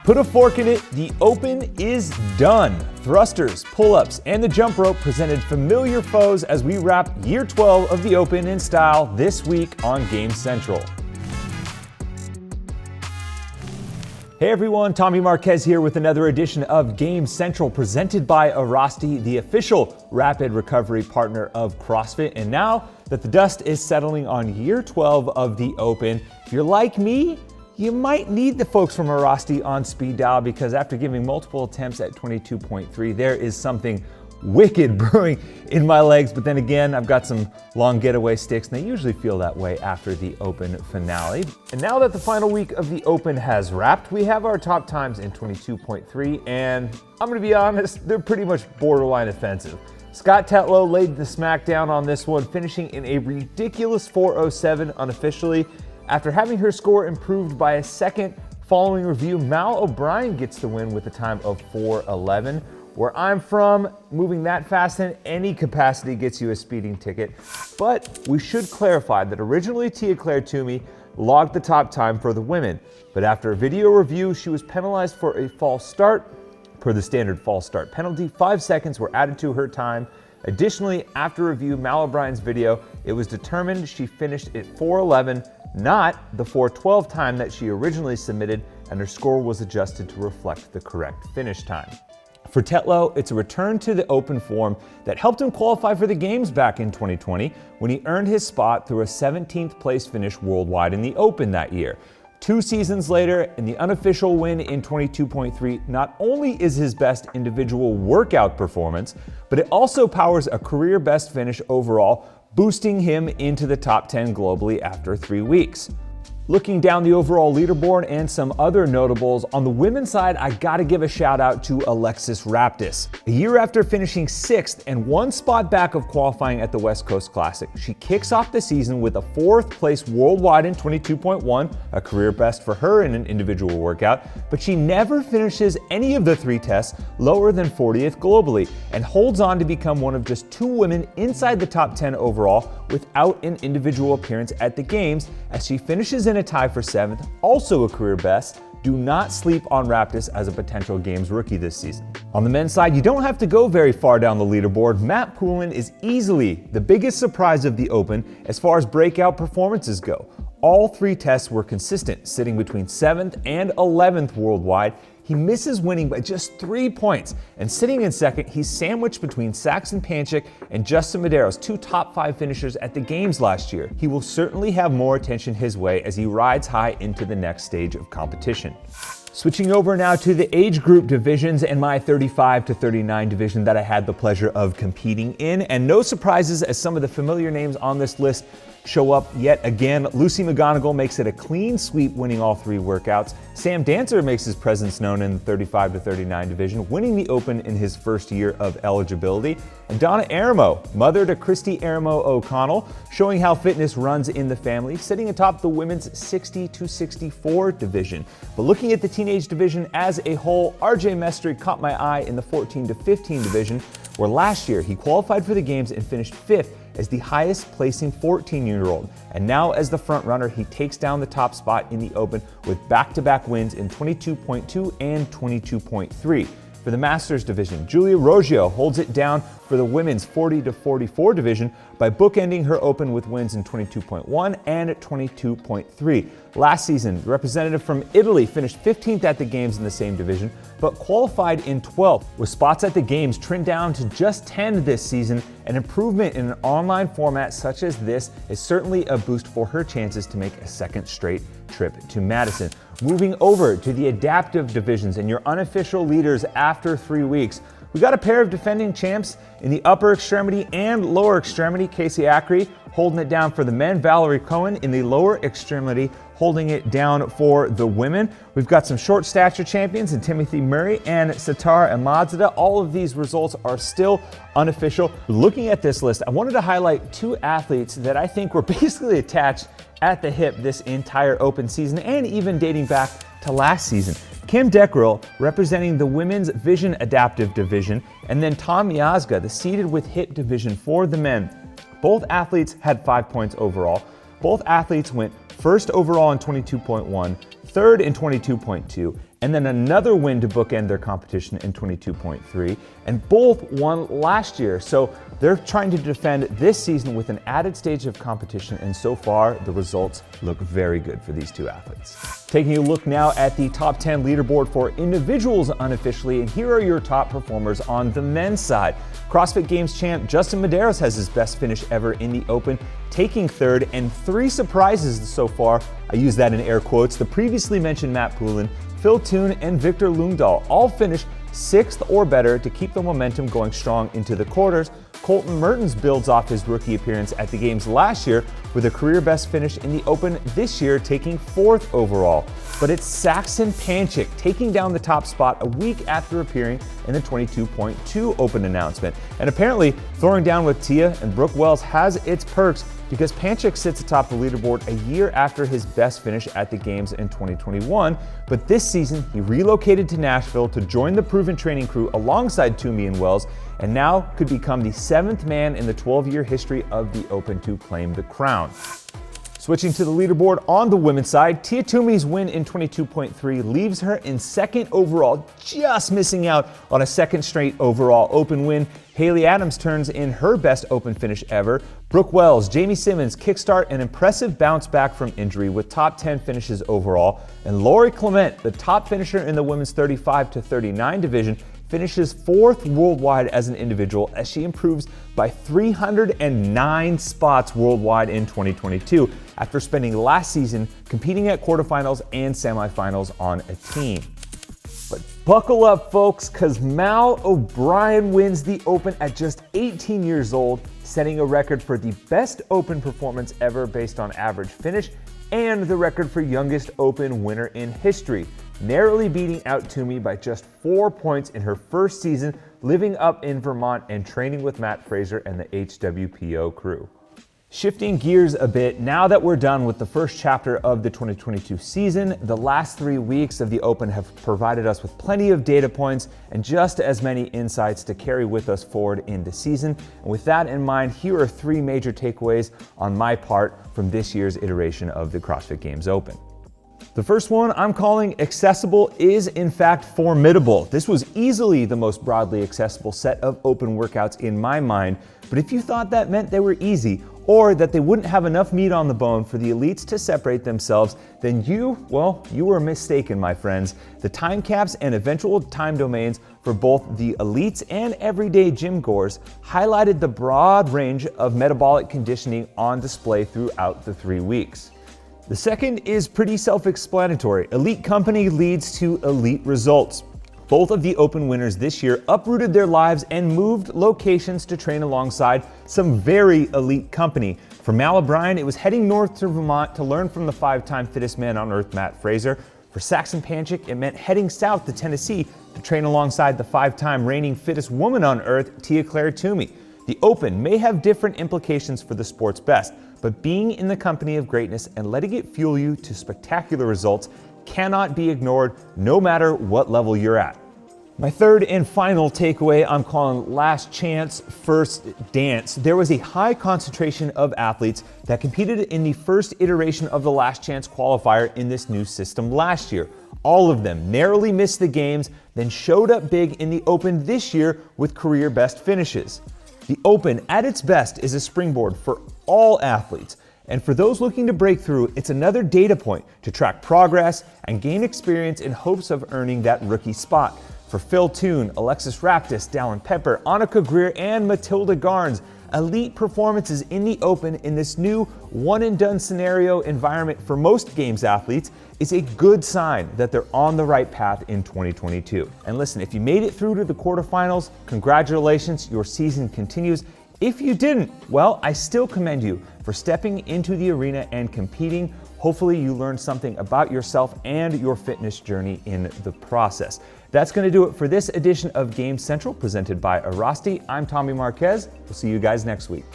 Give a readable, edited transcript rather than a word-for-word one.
Put a fork in it, the Open is done. Thrusters, pull-ups, and the jump rope presented familiar foes as we wrap Year 12 of the Open in style this week on Game Central. Hey everyone, Tommy Marquez here with another edition of Game Central presented by Airrosti, the official rapid recovery partner of CrossFit. And now that the dust is settling on Year 12 of the Open, if you're like me, you might need the folks from Airrosti on speed dial, because after giving multiple attempts at 22.3, there is something wicked brewing in my legs. But then again, I've got some long getaway sticks, and they usually feel that way after the Open finale. And now that the final week of the Open has wrapped, we have our top times in 22.3, and I'm gonna be honest, they're pretty much borderline offensive. Scott Tetlow laid the smackdown on this one, finishing in a ridiculous 4:07 unofficially. After having her score improved by a second following review, Mal O'Brien gets the win with a time of 4:11. Where I'm from, moving that fast in any capacity gets you a speeding ticket. But we should clarify that originally Tia-Clair Toomey logged the top time for the women. But after a video review, she was penalized for a false start. Per the standard false start penalty, 5 seconds were added to her time. Additionally, after review Mal O'Brien's video, it was determined she finished at 4:11, not the 4:12 time that she originally submitted, and her score was adjusted to reflect the correct finish time. For Tetlow, it's a return to the Open form that helped him qualify for the Games back in 2020 when he earned his spot through a 17th place finish worldwide in the Open that year. 2 seasons later, in the unofficial win in 22.3, not only is his best individual workout performance, but it also powers a career best finish overall, boosting him into the top 10 globally after 3 weeks. Looking down the overall leaderboard and some other notables, on the women's side, I gotta give a shout out to Alexis Raptis. A year after finishing 6th and 1 spot back of qualifying at the West Coast Classic, she kicks off the season with a 4th place worldwide in 22.1, a career best for her in an individual workout, but she never finishes any of the 3 tests lower than 40th globally, and holds on to become one of just 2 women inside the top 10 overall without an individual appearance at the Games, as she finishes in a tie for 7th, also a career best. Do not sleep on Raptis as a potential Games rookie this season. On the men's side, you don't have to go very far down the leaderboard. Matt Poulin is easily the biggest surprise of the Open as far as breakout performances go. All 3 tests were consistent, sitting between 7th and 11th worldwide. He misses winning by just 3 points, and sitting in 2nd, he's sandwiched between Saxon Panchik and Justin Medeiros, 2 top 5 finishers at the Games last year. He will certainly have more attention his way as he rides high into the next stage of competition. Switching over now to the age group divisions and my 35 to 39 division that I had the pleasure of competing in. And no surprises as some of the familiar names on this list show up yet again. Lucy McGonigal makes it a clean sweep, winning all 3 workouts. Sam Dancer makes his presence known in the 35 to 39 division, winning the Open in his first year of eligibility. And Donna Aramo, mother to Christy Aramo O'Connell, showing how fitness runs in the family, sitting atop the women's 60 to 64 division. But looking at the teenage division as a whole, RJ Mestre caught my eye in the 14 to 15 division, where last year he qualified for the Games and finished 5th as the highest placing 14-year-old. And now as the front runner, he takes down the top spot in the Open with back-to-back wins in 22.2 and 22.3. For the Masters division, Julia Roggio holds it down for the women's 40 to 44 division by bookending her Open with wins in 22.1 and 22.3. Last season, the representative from Italy finished 15th at the Games in the same division, but qualified in 12th. With spots at the Games trimmed down to just 10 this season, an improvement in an online format such as this is certainly a boost for her chances to make a 2nd straight trip to Madison. Moving over to the adaptive divisions and your unofficial leaders after 3 weeks, we got a pair of defending champs in the upper extremity and lower extremity. Casey Ackrey holding it down for the men, Valerie Cohen in the lower extremity holding it down for the women. We've got some short stature champions in Timothy Murray and Satara and Miazga. All of these results are still unofficial. Looking at this list, I wanted to highlight 2 athletes that I think were basically attached at the hip this entire Open season and even dating back to last season. Kim Dekeyrel representing the women's vision adaptive division, and then Tom Miazga, the seated with hip division for the men. Both athletes had 5 points overall. Both athletes went first overall in 22.1, third in 22.2, and then another win to bookend their competition in 22.3, and both won last year. So they're trying to defend this season with an added stage of competition, and so far the results look very good for these two athletes. Taking a look now at the top 10 leaderboard for individuals unofficially, and here are your top performers on the men's side. CrossFit Games champ Justin Medeiros has his best finish ever in the Open, taking third, and 3 surprises so far. I use that in air quotes. The previously mentioned Matt Poulin, Phil Toon, and Victor Lundal all finished 6th or better to keep the momentum going strong into the quarters. Colton Mertens builds off his rookie appearance at the Games last year with a career best finish in the Open this year, taking 4th overall. But it's Saxon Panchik taking down the top spot a week after appearing in the 22.2 Open announcement. And apparently, throwing down with Tia and Brooke Wells has its perks, because Panchik sits atop the leaderboard a year after his best finish at the Games in 2021, but this season he relocated to Nashville to join the proven training crew alongside Toomey and Wells, and now could become the 7th man in the 12-year history of the Open to claim the crown. Switching to the leaderboard on the women's side, Tia Toomey's win in 22.3 leaves her in 2nd overall, just missing out on a 2nd straight overall Open win. Haley Adams turns in her best Open finish ever. Brooke Wells, Jamie Simmons kickstart an impressive bounce back from injury with top 10 finishes overall. And Lori Clement, the top finisher in the women's 35 to 39 division, finishes 4th worldwide as an individual as she improves by 309 spots worldwide in 2022 after spending last season competing at quarterfinals and semifinals on a team. But buckle up, folks, because Mal O'Brien wins the Open at just 18 years old, setting a record for the best Open performance ever based on average finish and the record for youngest Open winner in history, narrowly beating out Toomey by just 4 points in her first season living up in Vermont and training with Matt Fraser and the HWPO crew. Shifting gears a bit, now that we're done with the first chapter of the 2022 season, the last 3 weeks of the Open have provided us with plenty of data points and just as many insights to carry with us forward in the season. And with that in mind, here are 3 major takeaways on my part from this year's iteration of the CrossFit Games Open. The first one I'm calling accessible is in fact formidable. This was easily the most broadly accessible set of Open workouts in my mind, but if you thought that meant they were easy or that they wouldn't have enough meat on the bone for the elites to separate themselves, then you were mistaken, my friends. The time caps and eventual time domains for both the elites and everyday gym goers highlighted the broad range of metabolic conditioning on display throughout the 3 weeks. The second is pretty self-explanatory. Elite company leads to elite results. Both of the Open winners this year uprooted their lives and moved locations to train alongside some very elite company. For Mal O'Brien, it was heading north to Vermont to learn from the 5-time fittest man on earth, Matt Fraser. For Saxon Panchik, it meant heading south to Tennessee to train alongside the 5-time reigning fittest woman on earth, Tia-Clair Toomey. The Open may have different implications for the sport's best, but being in the company of greatness and letting it fuel you to spectacular results cannot be ignored no matter what level you're at. My third and final takeaway I'm calling last chance, first dance. There was a high concentration of athletes that competed in the first iteration of the last chance qualifier in this new system last year. All of them narrowly missed the games, then showed up big in the Open this year with career best finishes. The Open at its best is a springboard for all athletes. And for those looking to break through, it's another data point to track progress and gain experience in hopes of earning that rookie spot. For Phil Toon, Alexis Raptis, Dallin Pepper, Annika Greer, and Matilda Garnes, elite performances in the Open in this new one-and-done scenario environment for most Games athletes is a good sign that they're on the right path in 2022. And listen, if you made it through to the quarterfinals, congratulations, your season continues. If you didn't, well, I still commend you for stepping into the arena and competing. Hopefully you learned something about yourself and your fitness journey in the process. That's going to do it for this edition of Game Central presented by Airrosti. I'm Tommy Marquez. We'll see you guys next week.